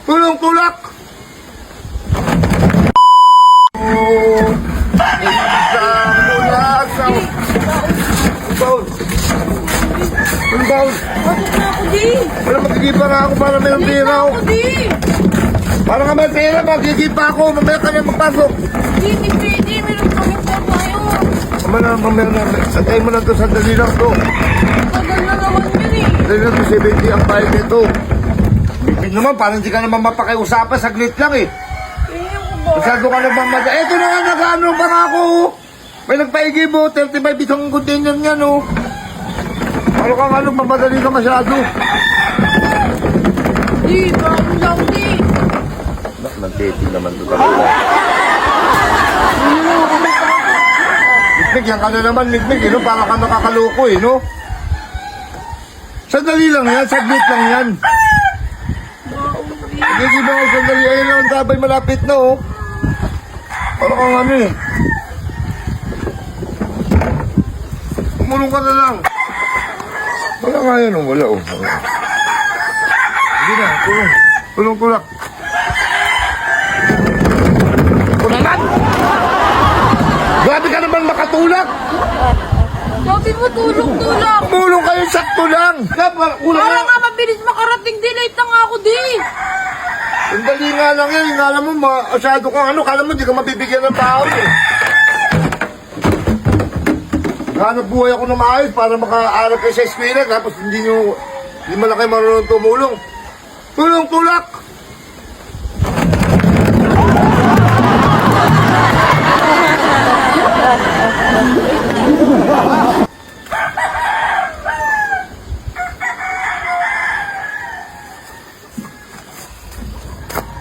Tulong tulak! Oh, isang mula sa... Baul! Ang baul! Pasok na ako, di. Wala magigipa nga ako para mayroong pera ako. Ako, di. Para nga may pera, magigipa ako. Mamaya ka na magpasok. Di, di pwede. Meron kaming trabaho. Mamaya na. Santay mo na ito. Sandali lang ito. Tagal na naman yun eh. Sandali lang ito. 70 ang bayad nito. Bipin naman, parang hindi ka naman mapakiusapan. Saglit lang eh. Tingnan ko ba? Masyado ka naman madali. Eto na nga, nag-ano pa nga ako. May nagpaigib mo. 35 isang container niya, no. Ano kang ano, mamadali ka masyado. Di, bakit lang, di. Nag-dating naman ito talaga. Mikmik, yan ka na naman, Mikmik, eh, no? Para ka nakakaloko, eh, no? Sandali lang yan, saglit lang yan. Hindi ba ako sandali, ayun lang ang tabay, malapit na, oh. Para kang ano, eh. Umulong ka na lang. Wala nga yan, oh, wala, oh. Hindi na, tulong. Tulong, tulak. Kulangan! Grabe ka naman makatulak! Sabi mo, tulong-tulong. Tumulong kayo, sakto lang! Kulang Para nga! nga mabilis makarating, di. Late na nga ako, di. Ang dali nga lang yan, alam mo, masyado kang ano, kala mo, di ka mabibigyan ng tao eh. Hanap buhay ako na maayos para maka-aral kayo sa eskwela, tapos hindi mo lang kayo marunong tumulong. Tulong, tulak!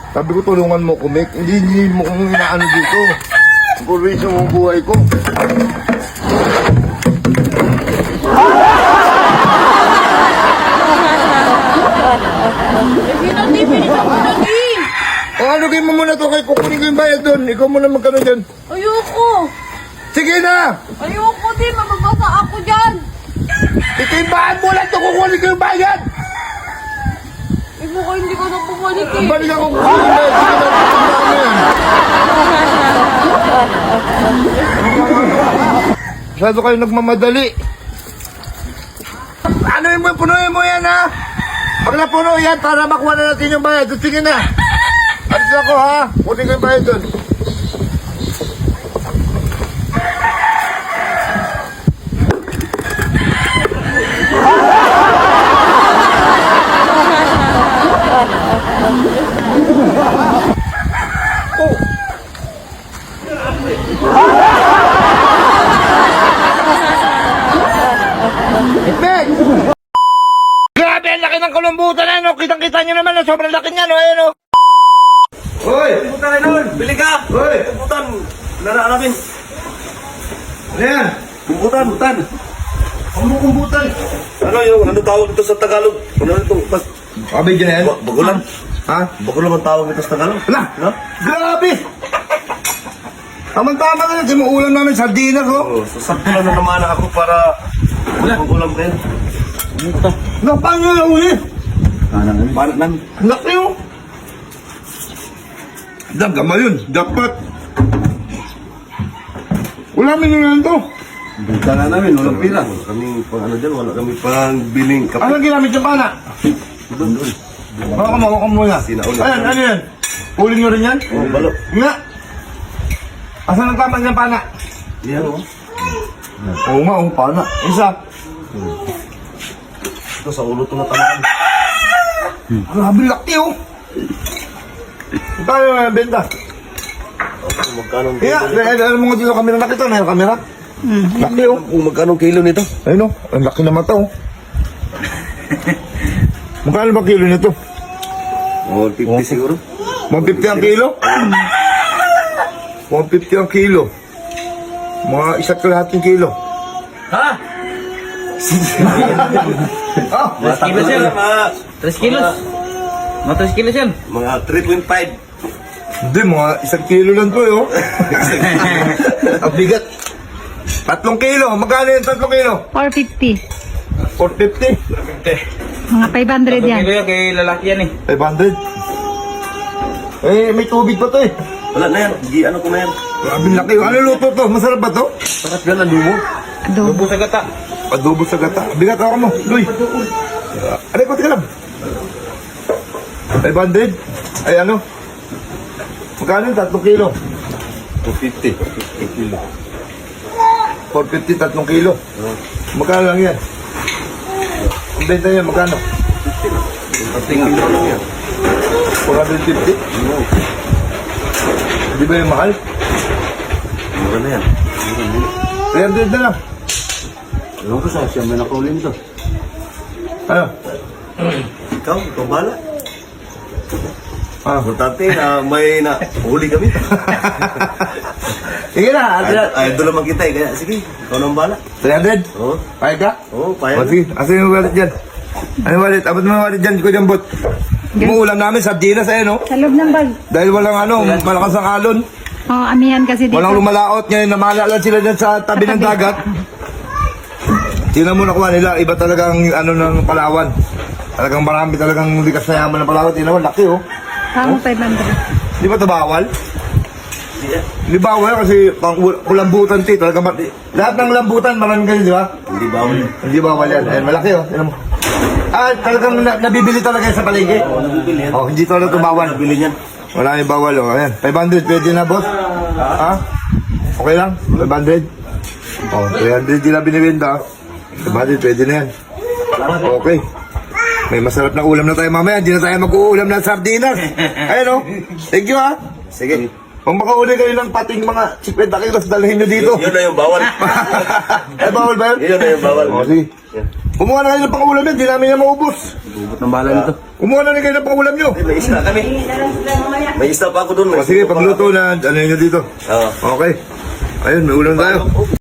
Sabi ko, tulungan mo ko, Mick. Hindi mo kong inaano dito. Purwin sa mga buhay ko. Sige na, di. Bilis ako na, di. O ano, game mo muna to kay kukunin ko yung bayad doon. Ikaw muna magkano dyan. Ayoko. Sige na! Ayoko, di. Mababasa ako dyan. Itimbahan mo lang to, kukunin ko yung bayad! Ibo ko, hindi ko na bumalik eh. Balik ako kukunin yung bayad. Sige na, itimbahan mo yan. Masyado kayo nagmamadali. Ano yung punuin mo yan, ha? Pag napuno yan, para makuha na natin yung bayad. Sige na. Alis ako, ha? Kunin ko yung bayad doon. Oh. Meg! Grabe, ang laki ng kulumbutan na, no? Kitang-kita nyo naman, no? Sobrang laki niya, no? Ayan, no? Hoy! Kumputan na nun! Bili ka! Hoy! Kumputan! Lara namin! Ano yan? Kumputan! Ano kumbutan? Ano tawag ito sa Tagalog? Ano ito? Kabig na yan? Bagulan? Ha? Bagulan ang tawag ito sa Tagalog? Ala! No? Grabe! Tama-tama na yan. Sinuulam namin sardinas, oh. Sasaktulan na naman ako para magulam kayo. Napang nyo na uli. Paano lang? Laki, oh. Dagama yun. Dapat. Wala minulan to. Benta na namin, walang pira. Kami pang ano dyan, wala kami pang biling kape. Anong ginamit yung pana? Doon. Hawakan mo muna. Sinauli. Ayan, ano yan? Uling nyo rin yan? Oh, balo. Nga. Asan ang tama niyang pana? Yan o. Oo nga, oh, pana. Isa. Ito sa ulo ito na tamaan. Grabe laki, oh. Tayo na benta. Magkano ang Kaya, kilo nito? alam mo nga dito kami na nakita na yung camera. Laki, oh. Kung magkano ang kilo nito? Ayun, oh. Ang laki naman to, oh. Magkano ba kilo nito? Oh, 50 siguro. 150 ang kilo? 150 ang kilo. Mga isa't kalahating kilo. Ha? Ah, 3 kilos yan. 3 kilos. Mga 3 kilos yan. Mga 3.5. hindi, mga isang kilo lang to, eh, oh. Ang bigat. 3 kilo. Magkano yung 3 kilo? 450. 450. Mga 500 yan. Kilo yan, kay lalaki yan eh. 500. Eh, may tubig pa to eh. Wala na yan. Ano ko na yan. Grabe laki. Ano luto to? Masarap ba to? Sarap yan, ano mo? Adobo. Sa gata. Adobo sa gata. Bigat ako mo. Luy. Aray ko, tika lang. 500? Ay ano? Magkano yun? 3 kilo. 250. 450, 3 kilo. Magkano lang yan? Ang benta niya, magkano? 3 kilo lang yan. 450? Di ba yung mahal? Mura na yan. 300 na lang. Alam ko sa siya may nakaulin to. Ano? Ikaw bala. Ah. Importante na may na huli kami. Sige na, Idol naman kita eh. Kaya sige, ikaw nang bala. 300? Oo. Payag ka? Oo, O payag. sige, asan yung wallet dyan? Ano yung wallet? Abot mo yung wallet dyan, ko dyan, bot. Umuulam namin, sardinas eh, no? Sa loob ng bag. Dahil walang ano, malakas ang alon. Oh, amihan kasi dito. Walang lumalaot ngayon, namala lang sila dyan sa tabi ng dagat. Tingnan mo nakuha nila, iba talagang ano ng Palawan. Talagang marami talagang likas na yaman ng Palawan. Tingnan mo, laki oh. Tama 500. Di ba ito bawal? Di bawal kasi pang lambutan ito. Lahat ng lambutan, maraming ganyan, di ba? Hindi bawal. Hindi bawal yan. Ayan, malaki oh. Tingnan mo. Ah, talagang nabibili talaga yan sa palengke. Oo, nabibili yan. Oh, hindi talaga ito bawal. Nabili niyan. Wala yung bawal oh. Ayan, 500 pwede na boss? Ha? Okay lang? 500? Oh, 300 din na binibenta. 500 pwede na yan. Okay. May masarap na ulam na tayo mamaya. Hindi na tayo mag-uulam ng sardinas. Ayan oh. Thank you ha. Sige. Kung makauli kayo ng pating mga 50 kilos, dalhin nyo dito. Yun na yung bawal. Ay, bawal ba yun? Yun na yung bawal. Oh, sige. Kumuha na kayo ng pangulam yan. Hindi namin yan maubos. Bubot ng bala nito. Kumuha na rin kayo ng pangulam nyo. May isda kami. May isda pa ako doon. O sige, pagluto na, ano nyo dito. Oo. Okay. Ayun, may ulam tayo.